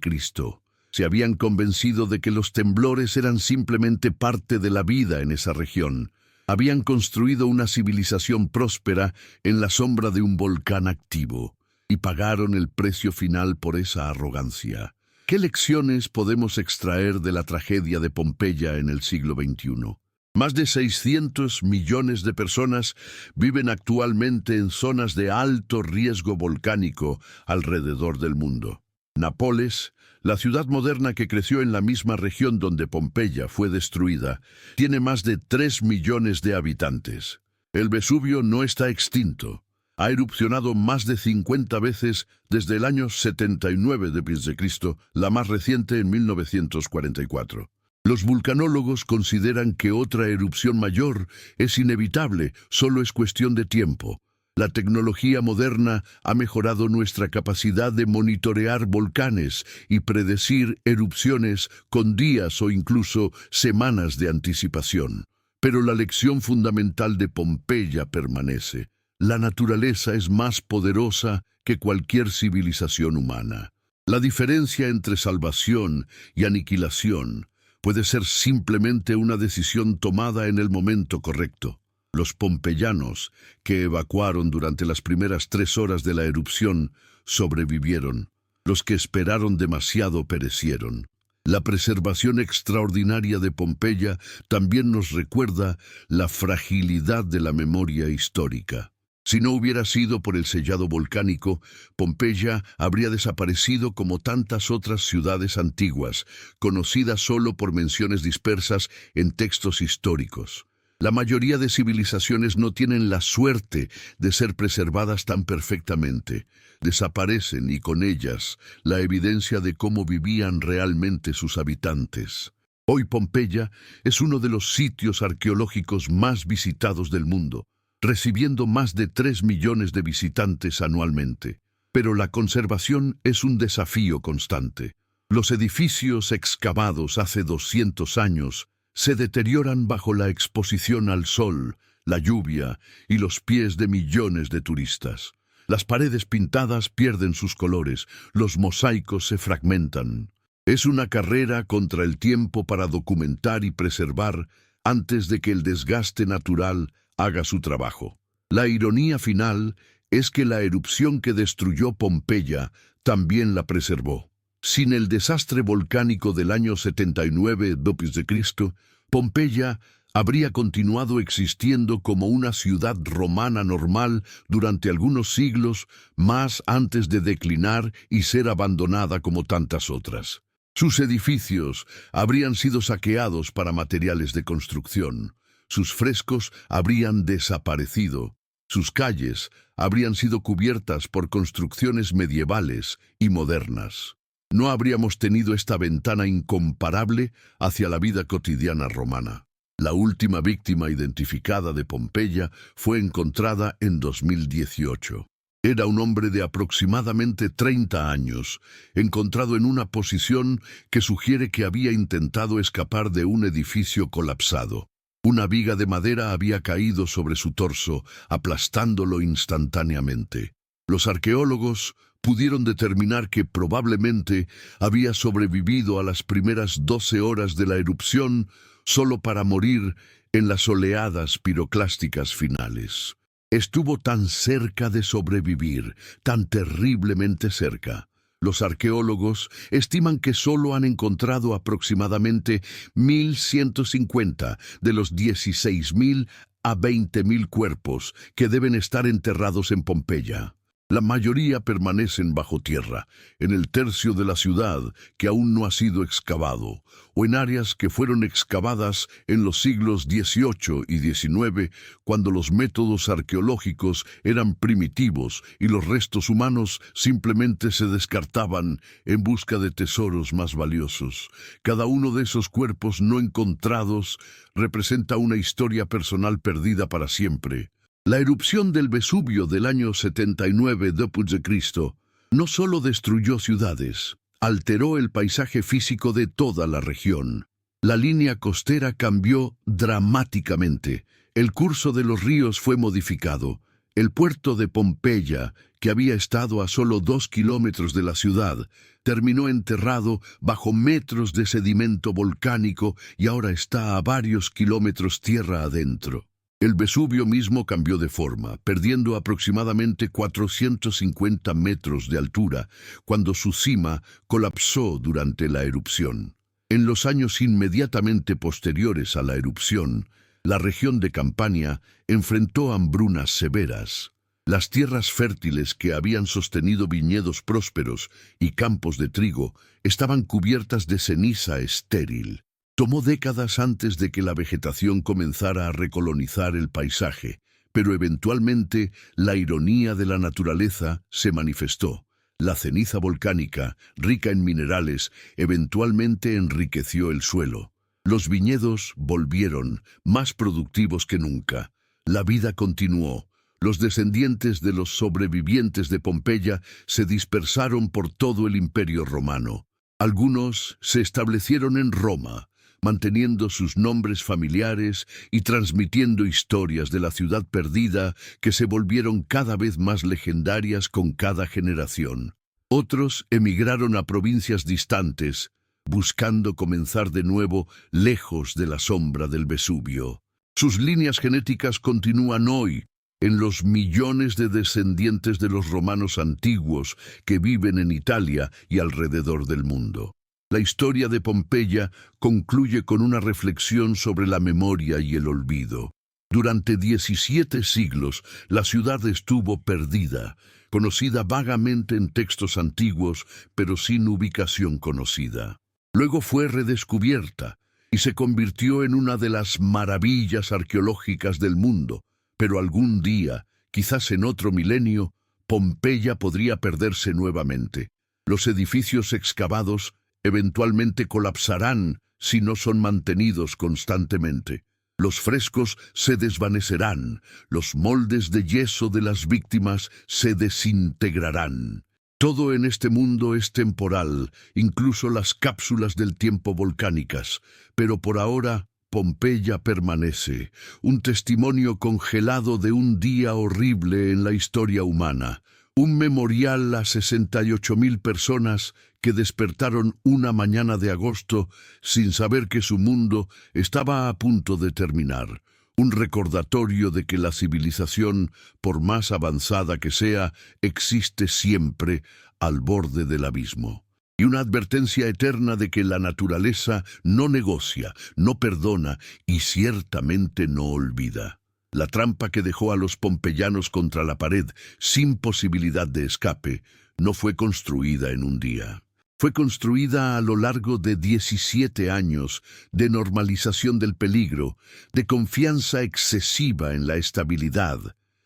Se habían convencido de que los temblores eran simplemente parte de la vida en esa región. Habían construido una civilización próspera en la sombra de un volcán activo, y pagaron el precio final por esa arrogancia. ¿Qué lecciones podemos extraer de la tragedia de Pompeya en el siglo XXI? Más de 600 millones de personas viven actualmente en zonas de alto riesgo volcánico alrededor del mundo. Nápoles, la ciudad moderna que creció en la misma región donde Pompeya fue destruida, tiene más de 3 millones de habitantes. El Vesubio no está extinto. Ha erupcionado más de 50 veces desde el año 79 d.C., la más reciente en 1944. Los vulcanólogos consideran que otra erupción mayor es inevitable, solo es cuestión de tiempo. La tecnología moderna ha mejorado nuestra capacidad de monitorear volcanes y predecir erupciones con días o incluso semanas de anticipación. Pero la lección fundamental de Pompeya permanece. La naturaleza es más poderosa que cualquier civilización humana. La diferencia entre salvación y aniquilación puede ser simplemente una decisión tomada en el momento correcto. Los pompeyanos, que evacuaron durante las primeras 3 horas de la erupción, sobrevivieron. Los que esperaron demasiado perecieron. La preservación extraordinaria de Pompeya también nos recuerda la fragilidad de la memoria histórica. Si no hubiera sido por el sellado volcánico, Pompeya habría desaparecido como tantas otras ciudades antiguas, conocidas solo por menciones dispersas en textos históricos. La mayoría de civilizaciones no tienen la suerte de ser preservadas tan perfectamente. Desaparecen y con ellas la evidencia de cómo vivían realmente sus habitantes. Hoy Pompeya es uno de los sitios arqueológicos más visitados del mundo, recibiendo más de 3 millones de visitantes anualmente. Pero la conservación es un desafío constante. Los edificios excavados hace 200 años se deterioran bajo la exposición al sol, la lluvia y los pies de millones de turistas. Las paredes pintadas pierden sus colores, los mosaicos se fragmentan. Es una carrera contra el tiempo para documentar y preservar antes de que el desgaste natural haga su trabajo. La ironía final es que la erupción que destruyó Pompeya también la preservó. Sin el desastre volcánico del año 79 d.C., Pompeya habría continuado existiendo como una ciudad romana normal durante algunos siglos más antes de declinar y ser abandonada como tantas otras. Sus edificios habrían sido saqueados para materiales de construcción. Sus frescos habrían desaparecido. Sus calles habrían sido cubiertas por construcciones medievales y modernas. no habríamos tenido esta ventana incomparable hacia la vida cotidiana romana. La última víctima identificada de Pompeya fue encontrada en 2018. Era un hombre de aproximadamente 30 años, encontrado en una posición que sugiere que había intentado escapar de un edificio colapsado. Una viga de madera había caído sobre su torso, aplastándolo instantáneamente. Los arqueólogos pudieron determinar que probablemente había sobrevivido a las primeras 12 horas de la erupción solo para morir en las oleadas piroclásticas finales. Estuvo tan cerca de sobrevivir, tan terriblemente cerca. Los arqueólogos estiman que solo han encontrado aproximadamente 1.150 de los 16.000 a 20.000 cuerpos que deben estar enterrados en Pompeya. La mayoría permanecen bajo tierra, en el tercio de la ciudad que aún no ha sido excavado, o en áreas que fueron excavadas en los siglos XVIII y XIX, cuando los métodos arqueológicos eran primitivos y los restos humanos simplemente se descartaban en busca de tesoros más valiosos. Cada uno de esos cuerpos no encontrados representa una historia personal perdida para siempre. La erupción del Vesubio del año 79 d.C. no solo destruyó ciudades, alteró el paisaje físico de toda la región. La línea costera cambió dramáticamente, el curso de los ríos fue modificado, el puerto de Pompeya, que había estado a solo 2 kilómetros de la ciudad, terminó enterrado bajo metros de sedimento volcánico y ahora está a varios kilómetros tierra adentro. El Vesubio mismo cambió de forma, perdiendo aproximadamente 450 metros de altura, cuando su cima colapsó durante la erupción. En los años inmediatamente posteriores a la erupción, la región de Campania enfrentó hambrunas severas. Las tierras fértiles que habían sostenido viñedos prósperos y campos de trigo estaban cubiertas de ceniza estéril. Tomó décadas antes de que la vegetación comenzara a recolonizar el paisaje, pero eventualmente la ironía de la naturaleza se manifestó. La ceniza volcánica, rica en minerales, eventualmente enriqueció el suelo. Los viñedos volvieron, más productivos que nunca. La vida continuó. Los descendientes de los sobrevivientes de Pompeya se dispersaron por todo el Imperio Romano. Algunos se establecieron en Roma, manteniendo sus nombres familiares y transmitiendo historias de la ciudad perdida que se volvieron cada vez más legendarias con cada generación. Otros emigraron a provincias distantes, buscando comenzar de nuevo lejos de la sombra del Vesubio. Sus líneas genéticas continúan hoy en los millones de descendientes de los romanos antiguos que viven en Italia y alrededor del mundo. La historia de Pompeya concluye con una reflexión sobre la memoria y el olvido. Durante 17 siglos, la ciudad estuvo perdida, conocida vagamente en textos antiguos, pero sin ubicación conocida. Luego fue redescubierta y se convirtió en una de las maravillas arqueológicas del mundo, pero algún día, quizás en otro milenio, Pompeya podría perderse nuevamente. Los edificios excavados eventualmente colapsarán si no son mantenidos constantemente. Los frescos se desvanecerán, los moldes de yeso de las víctimas se desintegrarán. Todo en este mundo es temporal, incluso las cápsulas del tiempo volcánicas, pero por ahora Pompeya permanece, un testimonio congelado de un día horrible en la historia humana. Un memorial a 68.000 personas que despertaron una mañana de agosto sin saber que su mundo estaba a punto de terminar. Un recordatorio de que la civilización, por más avanzada que sea, existe siempre al borde del abismo. Y una advertencia eterna de que la naturaleza no negocia, no perdona y ciertamente no olvida. La trampa que dejó a los pompeyanos contra la pared, sin posibilidad de escape, no fue construida en un día. Fue construida a lo largo de 17 años de normalización del peligro, de confianza excesiva en la estabilidad,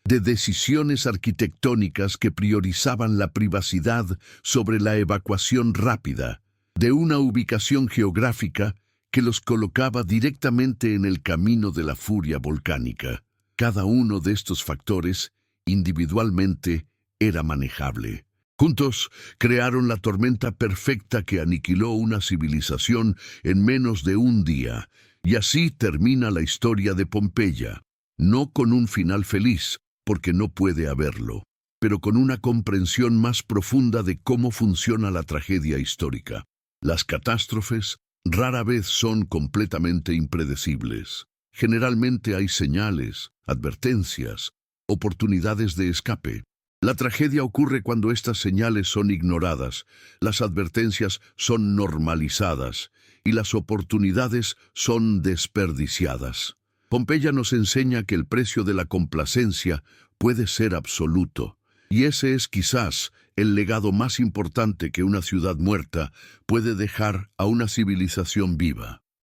de decisiones arquitectónicas que priorizaban la privacidad sobre la evacuación rápida, de una ubicación geográfica que los colocaba directamente en el camino de la furia volcánica. Cada uno de estos factores, individualmente, era manejable. Juntos, crearon la tormenta perfecta que aniquiló una civilización en menos de un día, y así termina la historia de Pompeya, no con un final feliz, porque no puede haberlo, pero con una comprensión más profunda de cómo funciona la tragedia histórica. Las catástrofes rara vez son completamente impredecibles. Generalmente hay señales, advertencias, oportunidades de escape. La tragedia ocurre cuando estas señales son ignoradas, las advertencias son normalizadas y las oportunidades son desperdiciadas. Pompeya nos enseña que el precio de la complacencia puede ser absoluto, y ese es quizás el legado más importante que una ciudad muerta puede dejar a una civilización viva.